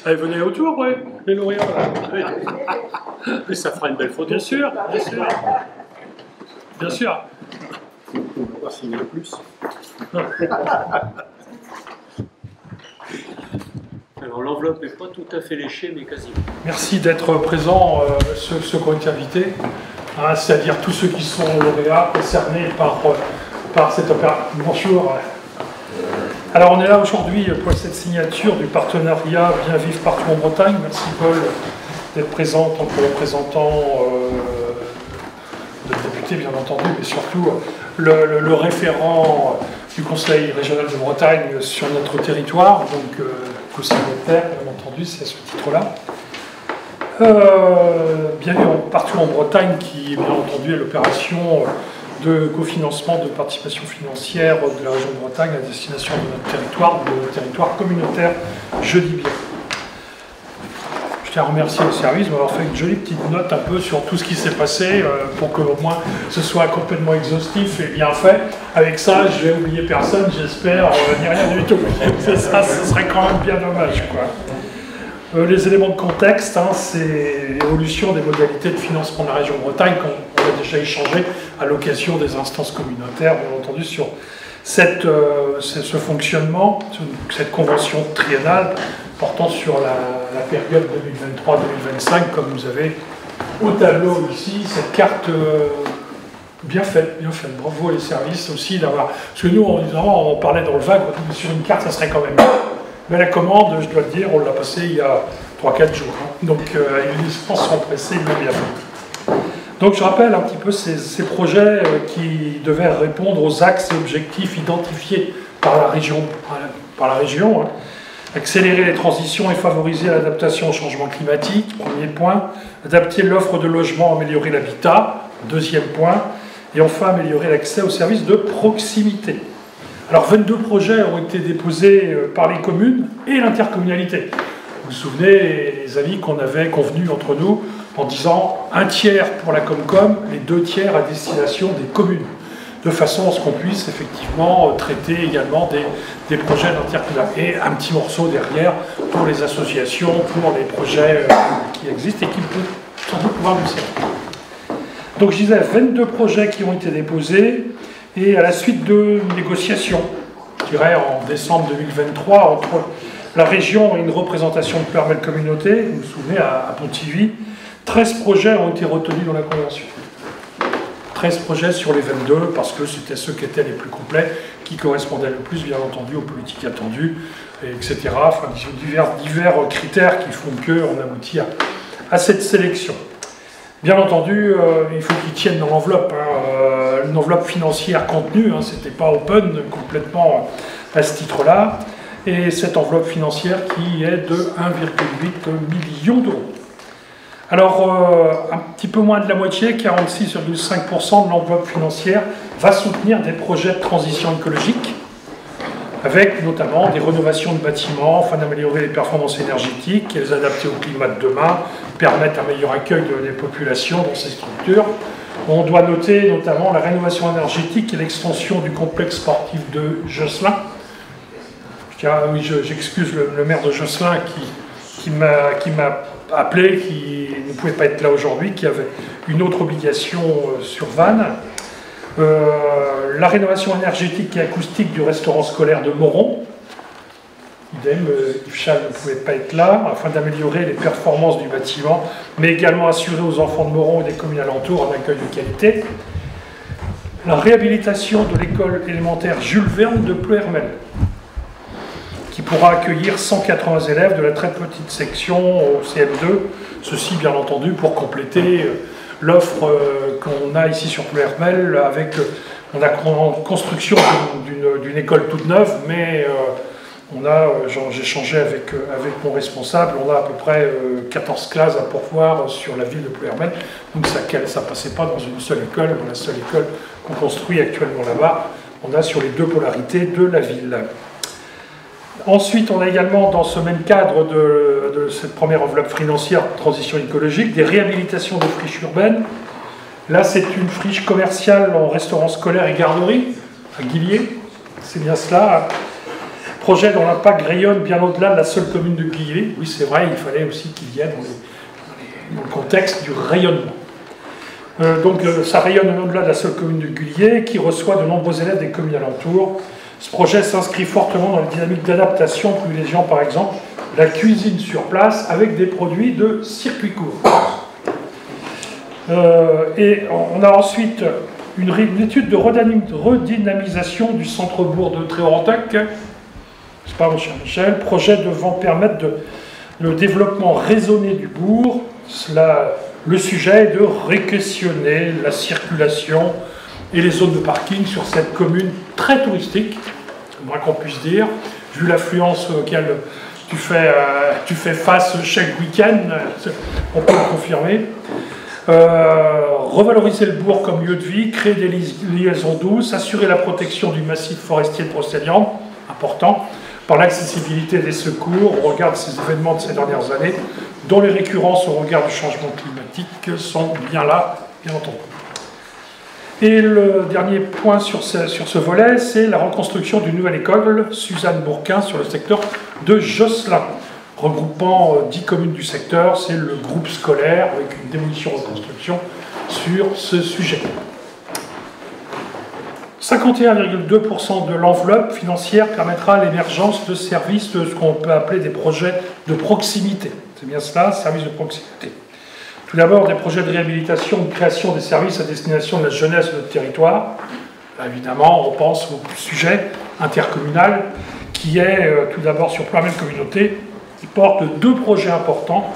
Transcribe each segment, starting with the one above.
Allez, venez autour, ouais, les lauréats. Et ça fera une belle photo. Bien sûr, bien sûr. Bien sûr. On va pas signer le plus. Alors l'enveloppe n'est pas tout à fait léchée, mais quasiment. Merci d'être présents, ceux qui ont été invités, hein, c'est-à-dire tous ceux qui sont lauréats concernés par cette opération. Bonjour. Alors on est là aujourd'hui pour cette signature du partenariat Bien Vivre Partout en Bretagne. Merci Paul d'être présent en tant que représentant de député bien entendu, mais surtout le référent du Conseil régional de Bretagne sur notre territoire, donc co-signataire bien entendu, c'est à ce titre-là. Bien Vivre Partout en Bretagne qui bien entendu est l'opération de cofinancement de participation financière de la région de Bretagne à destination de notre territoire communautaire, je dis bien. Je tiens à remercier le service de m'avoir fait une jolie petite note un peu sur tout ce qui s'est passé pour que au moins ce soit complètement exhaustif et bien fait. Avec ça, je vais oublier personne, j'espère, ni rien du tout. C'est ça, ce serait quand même bien dommage, quoi. Les éléments de contexte, hein, c'est l'évolution des modalités de financement de la région Bretagne qu'on a déjà échangé à l'occasion des instances communautaires, bien entendu, sur ce fonctionnement, cette convention triennale portant sur la période 2023-2025, comme vous avez au tableau ici, cette carte bien faite, bien faite. Bravo les services aussi d'avoir... Parce que nous, on parlait dans le vague, on dit sur une carte, ça serait quand même bien. Mais la commande, je dois le dire, on l'a passée il y a 3-4 jours. Hein. Donc les licences sont pressées, il l'a bien fait. Donc je rappelle un petit peu ces projets qui devaient répondre aux axes et objectifs identifiés par la région. Hein. Accélérer les transitions et favoriser l'adaptation au changement climatique, premier point. Adapter l'offre de logement, améliorer l'habitat, deuxième point. Et enfin, améliorer l'accès aux services de proximité. Alors 22 projets ont été déposés par les communes et l'intercommunalité. Vous vous souvenez, les avis qu'on avait convenus entre nous en disant un tiers pour la Comcom, les 2 tiers à destination des communes, de façon à ce qu'on puisse effectivement traiter également des projets d'intercommunalité. Et un petit morceau derrière pour les associations, pour les projets qui existent et qui peuvent sans doute pouvoir nous servir. Donc je disais 22 projets qui ont été déposés. Et à la suite de négociations, je dirais en décembre 2023, entre la région et une représentation de Pleurmel Communauté, vous vous souvenez, à Pontivy, 13 projets ont été retenus dans la convention. 13 projets sur les 22, parce que c'était ceux qui étaient les plus complets, qui correspondaient le plus, bien entendu, aux politiques attendues, etc. Enfin, divers critères qui font qu'on aboutit à cette sélection. Bien entendu, il faut qu'ils tiennent dans l'enveloppe, hein, une enveloppe financière contenue, hein, c'était pas open complètement à ce titre-là, et cette enveloppe financière qui est de 1,8 million d'euros. Alors, un petit peu moins de la moitié, 46,5% de l'enveloppe financière va soutenir des projets de transition écologique, avec notamment des rénovations de bâtiments, afin d'améliorer les performances énergétiques et les adapter au climat de demain, permettre un meilleur accueil des populations dans ces structures. On doit noter notamment la rénovation énergétique et l'extension du complexe sportif de Josselin. J'excuse le maire de Josselin qui m'a appelé, qui ne pouvait pas être là aujourd'hui, qui avait une autre obligation sur Vannes. La rénovation énergétique et acoustique du restaurant scolaire de Moron. Idem, Yves Chal ne pouvait pas être là, afin d'améliorer les performances du bâtiment, mais également assurer aux enfants de Moron et des communes alentours un accueil de qualité. La réhabilitation de l'école élémentaire Jules Verne de Pleurmel, qui pourra accueillir 180 élèves de la très petite section au CM2, ceci bien entendu pour compléter l'offre qu'on a ici sur Pleurmel, avec on a en construction d'une école toute neuve, mais j'ai échangé avec mon responsable, on a à peu près 14 classes à pourvoir sur la ville de Pleurmel, donc ça ne passait pas dans une seule école, dans la seule école qu'on construit actuellement là-bas, on a sur les 2 polarités de la ville. Ensuite, on a également, dans ce même cadre de cette première enveloppe financière de transition écologique, des réhabilitations de friches urbaines. Là, c'est une friche commerciale en restaurant scolaire et garderie, à Guillier, c'est bien cela. projet dont l'impact rayonne bien au-delà de la seule commune de Guillet. Oui, c'est vrai, il fallait aussi qu'il y ait dans le contexte du rayonnement. Ça rayonne au-delà de la seule commune de Guillet, qui reçoit de nombreux élèves des communes alentours. Ce projet s'inscrit fortement dans les dynamiques d'adaptation, privilégiant par exemple la cuisine sur place avec des produits de circuit court. Et on a ensuite une étude de redynamisation du centre-bourg de Tréorentac, c'est pas mon cher Michel, projet devant permettre le développement raisonné du bourg. Le sujet est de réquestionner la circulation et les zones de parking sur cette commune très touristique, c'est moins qu'on puisse dire, vu l'affluence auquel tu fais face chaque week-end, on peut le confirmer. Revaloriser le bourg comme lieu de vie, créer des liaisons douces, assurer la protection du massif forestier de Brocéliande, important, par l'accessibilité des secours au regard de ces événements de ces dernières années, dont les récurrences au regard du changement climatique sont bien là, bien entendu. Et le dernier point sur ce volet, c'est la reconstruction d'une nouvelle école, Suzanne Bourquin, sur le secteur de Josselin, regroupant 10 communes du secteur. C'est le groupe scolaire avec une démolition-reconstruction sur ce sujet. 51,2% de l'enveloppe financière permettra l'émergence de services de ce qu'on peut appeler des projets de proximité. C'est bien cela, services de proximité. Tout d'abord, des projets de réhabilitation ou de création des services à destination de la jeunesse de notre territoire. Là, évidemment, on pense au sujet intercommunal qui est tout d'abord sur la même communauté, qui porte 2 projets importants,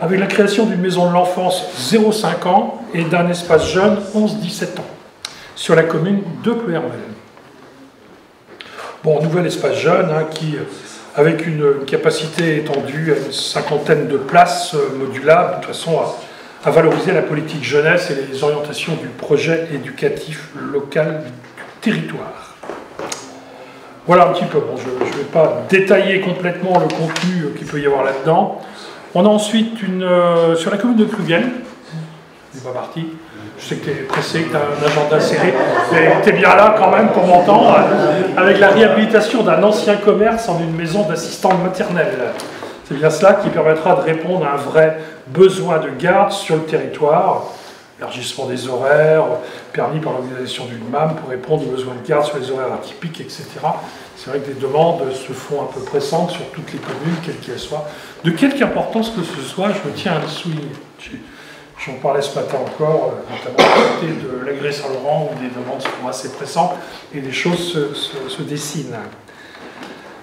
avec la création d'une maison de l'enfance 0-5 ans et d'un espace jeune 11-17 ans, sur la commune de Pleuhermel. Bon, nouvel espace jeune, qui, avec une capacité étendue à une 50aine de places modulables, de toute façon à valoriser la politique jeunesse et les orientations du projet éducatif local du territoire. Voilà un petit peu, bon, je ne vais pas détailler complètement le contenu qu'il peut y avoir là-dedans. On a ensuite sur la commune de Cluvienne, je suis pas parti, je sais que tu es pressé, que tu as un agenda serré, mais tu es bien là quand même pour m'entendre, avec la réhabilitation d'un ancien commerce en une maison d'assistante maternelle. C'est bien cela qui permettra de répondre à un vrai besoin de garde sur le territoire, élargissement des horaires, permis par l'organisation d'une MAM pour répondre aux besoins de garde sur les horaires atypiques, etc. C'est vrai que des demandes se font un peu pressantes sur toutes les communes, quelles qu'elles soient. De quelque importance que ce soit, je tiens à le souligner. J'en parlais ce matin encore, notamment à côté de l'Agré Saint-Laurent, où des demandes sont assez pressantes et des choses se dessinent.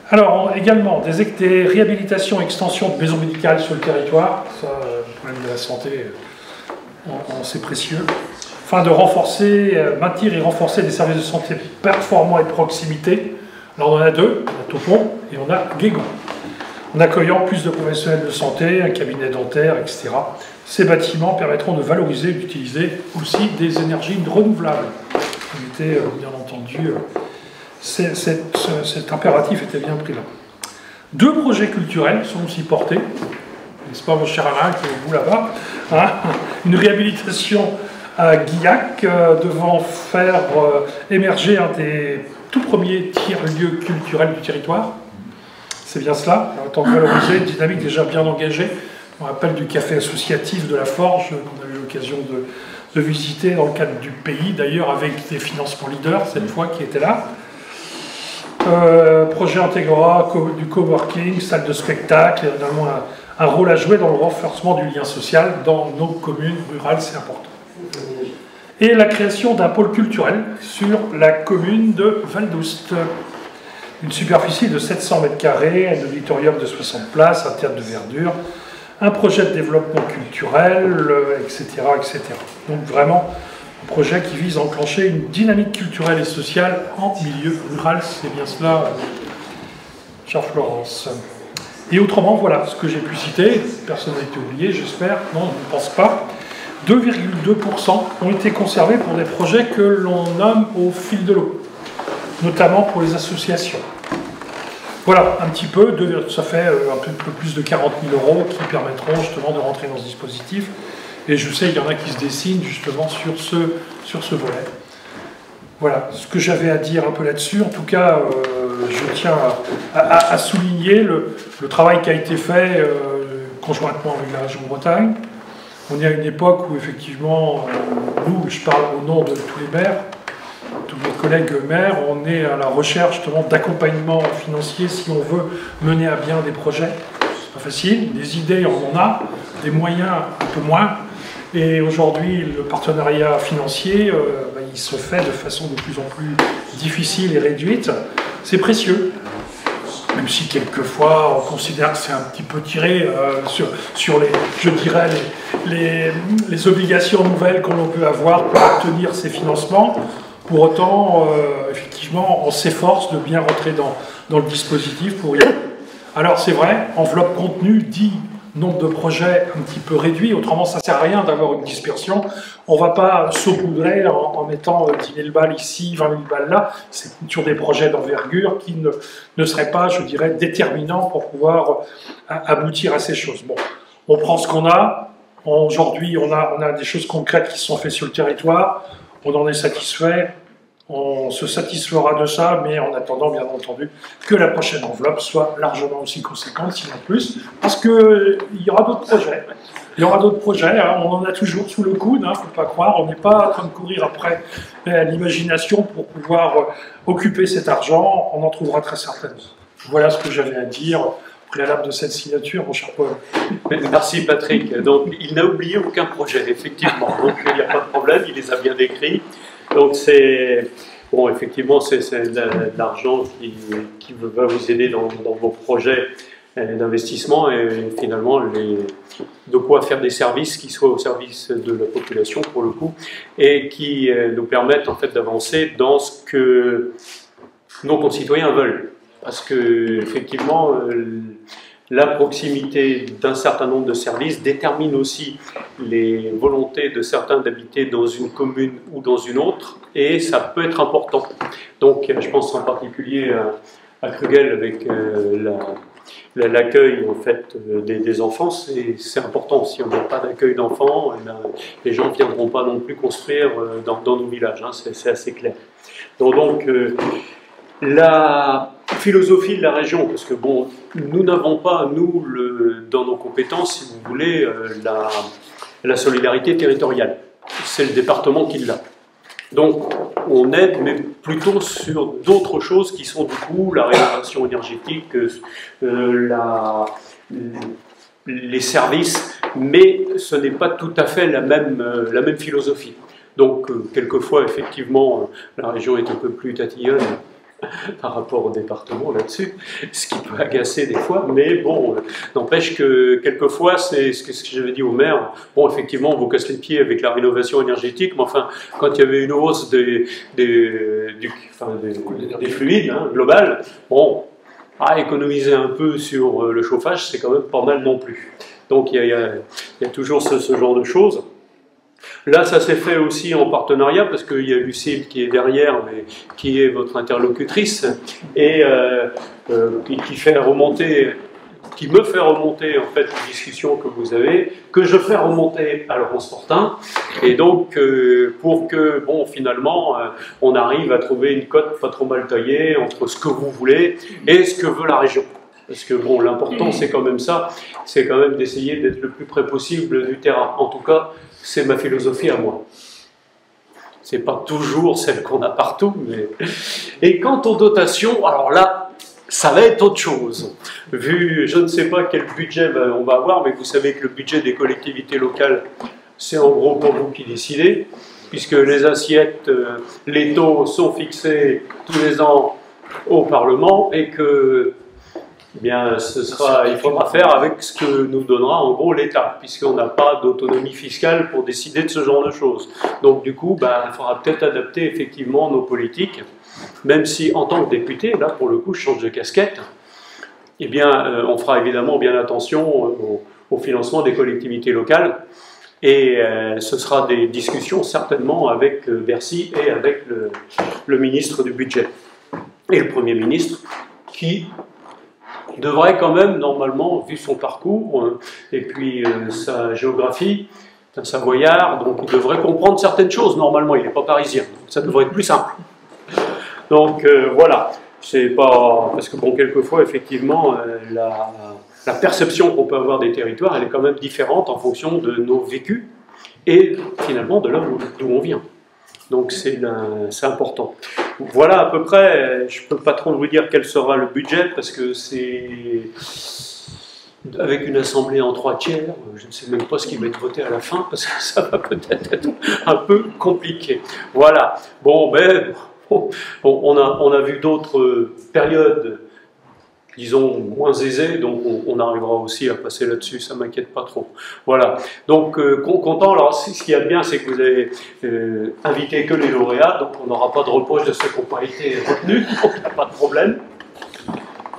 Alors, également, des réhabilitations et extensions de maisons médicales sur le territoire. Ça, le problème de la santé, c'est précieux. Afin de maintenir et renforcer des services de santé performants et de proximité. Alors, on en a 2, on a Topon et on a Guégon. En accueillant plus de professionnels de santé, un cabinet dentaire, etc. Ces bâtiments permettront de valoriser et d'utiliser aussi des énergies renouvelables. Bien entendu, cet impératif était bien pris là. 2 projets culturels sont aussi portés, n'est-ce pas mon cher Alain, qui est vous là-bas, une réhabilitation à Guillac, devant faire émerger un des tout premiers tiers-lieux culturels du territoire. C'est bien cela, en tant que valoriser, une dynamique déjà bien engagée. On rappelle du café associatif de la Forge, qu'on a eu l'occasion de visiter dans le cadre du pays, d'ailleurs avec des financements leaders, cette fois, qui étaient là. Projet intégrera du coworking, salle de spectacle, et également un rôle à jouer dans le renforcement du lien social dans nos communes rurales, c'est important. Et la création d'un pôle culturel sur la commune de Val d'Oust. Une superficie de 700 m², un auditorium de 60 places, un théâtre de verdure, un projet de développement culturel, etc., etc. Donc vraiment, un projet qui vise à enclencher une dynamique culturelle et sociale en milieu rural. C'est bien cela, chère Florence. Et autrement, voilà ce que j'ai pu citer. Personne n'a été oublié, j'espère. Non, je ne pense pas. 2,2% ont été conservés pour des projets que l'on nomme au fil de l'eau, notamment pour les associations. Voilà, un petit peu, ça fait un peu plus de 40 000 € qui permettront justement de rentrer dans ce dispositif. Et je sais qu'il y en a qui se dessinent justement sur ce volet. Voilà ce que j'avais à dire un peu là-dessus. En tout cas, je tiens à souligner le travail qui a été fait conjointement avec la région Bretagne. On est à une époque où effectivement, nous, je parle au nom de tous les maires, tous mes collègues maires, on est à la recherche justement d'accompagnement financier si on veut mener à bien des projets. C'est pas facile, des idées on en a, des moyens un peu moins. Et aujourd'hui, le partenariat financier, il se fait de façon de plus en plus difficile et réduite. C'est précieux, même si quelquefois on considère que c'est un petit peu tiré sur les, je dirais, les obligations nouvelles qu'on peut avoir pour obtenir ces financements. Pour autant, effectivement, on s'efforce de bien rentrer dans le dispositif pour y aller. Alors c'est vrai, enveloppe contenue dit nombre de projets un petit peu réduit, autrement ça ne sert à rien d'avoir une dispersion. On ne va pas saupoudrer en mettant 10 000 balles ici, 20 000 balles là. C'est sur des projets d'envergure qui ne seraient pas, je dirais, déterminants pour pouvoir aboutir à ces choses. Bon, on prend ce qu'on a. Aujourd'hui, on a des choses concrètes qui sont faites sur le territoire. On en est satisfait. On se satisfera de ça, mais en attendant, bien entendu, que la prochaine enveloppe soit largement aussi conséquente, sinon plus, parce qu'il y aura d'autres projets. Il y aura d'autres projets, hein, on en a toujours sous le coude, il ne faut pas croire, on n'est pas en train de courir après l'imagination pour pouvoir occuper cet argent, on en trouvera très certainement. Voilà ce que j'avais à dire au préalable de cette signature, mon cher Paul. Merci Patrick. Donc, il n'a oublié aucun projet, effectivement, donc il n'y a pas de problème, il les a bien décrits. Donc c'est, bon, effectivement, c'est de l'argent qui va vous aider dans vos projets d'investissement et finalement de quoi faire des services qui soient au service de la population pour le coup et qui nous permettent en fait d'avancer dans ce que nos concitoyens veulent. Parce que effectivement, la proximité d'un certain nombre de services détermine aussi les volontés de certains d'habiter dans une commune ou dans une autre, et ça peut être important. Donc, je pense en particulier à Krugel avec l'accueil en fait des enfants. C'est important. Si on n'a pas d'accueil d'enfants, les gens ne viendront pas non plus construire dans nos villages. Hein, c'est assez clair. Donc la philosophie de la région, parce que bon, nous n'avons pas, nous, dans nos compétences, si vous voulez, la solidarité territoriale. C'est le département qui l'a. Donc, on aide, mais plutôt sur d'autres choses qui sont du coup la rénovation énergétique, les services, mais ce n'est pas tout à fait la même philosophie. Donc, quelquefois, effectivement, la région est un peu plus tatillonne par rapport au département là-dessus, ce qui peut agacer des fois, mais bon, n'empêche que quelquefois, c'est ce que j'avais dit au maire, bon, effectivement, on vous casse les pieds avec la rénovation énergétique, mais enfin, quand il y avait une hausse des fluides, hein, globale, bon, à économiser un peu sur le chauffage, c'est quand même pas mal non plus. Donc, il y a toujours ce genre de choses. Là, ça s'est fait aussi en partenariat parce qu'il y a Lucille qui est derrière, mais qui est votre interlocutrice et qui me fait remonter en fait les discussions que vous avez, que je fais remonter à Laurence Fortin, et donc pour que bon finalement on arrive à trouver une cote pas trop mal taillée entre ce que vous voulez et ce que veut la région. Parce que bon, l'important c'est quand même ça, c'est quand même d'essayer d'être le plus près possible du terrain. En tout cas, c'est ma philosophie à moi. C'est pas toujours celle qu'on a partout, mais... Et quant aux dotations, alors là, ça va être autre chose. Vu, je ne sais pas quel budget on va avoir, mais vous savez que le budget des collectivités locales, c'est en gros pour vous qui décidez, puisque les assiettes, les taux sont fixés tous les ans au Parlement, et que... Eh bien, il faudra faire avec ce que nous donnera en gros l'État, puisqu'on n'a pas d'autonomie fiscale pour décider de ce genre de choses. Donc du coup, il faudra peut-être adapter effectivement nos politiques, même si en tant que député, là pour le coup je change de casquette, eh bien on fera évidemment bien attention au financement des collectivités locales, et ce sera des discussions certainement avec Bercy et avec le ministre du budget et le Premier ministre, qui devrait quand même, normalement, vu son parcours, et puis sa géographie, c'est un Savoyard, donc il devrait comprendre certaines choses, normalement, il n'est pas parisien, donc ça devrait être plus simple. Donc voilà, c'est pas... Parce que, bon, quelquefois, effectivement, la perception qu'on peut avoir des territoires, elle est quand même différente en fonction de nos vécus et, finalement, de là d'où on vient. Donc, c'est important. Voilà, à peu près, je ne peux pas trop vous dire quel sera le budget, parce que c'est... Avec une assemblée en 3/4, je ne sais même pas ce qui va être voté à la fin, parce que ça va peut-être être un peu compliqué. Voilà. Bon, ben, on a vu d'autres périodes, disons, moins aisées, donc on arrivera aussi à passer là-dessus, ça ne m'inquiète pas trop. Voilà. Donc, content. Alors, ce qu'il y a de bien, c'est que vous avez invité que les lauréats, donc on n'aura pas de reproche de ceux qui n'ont pas été retenus, donc il n'y a pas de problème.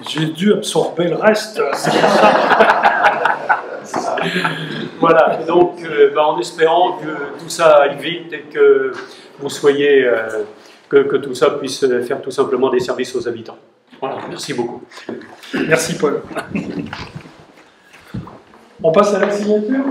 J'ai dû absorber le reste, c'est pour ça. Voilà, donc en espérant que tout ça aille vite et que vous soyez, que tout ça puisse faire tout simplement des services aux habitants. Voilà, merci beaucoup. Merci Paul. On passe à la signature ?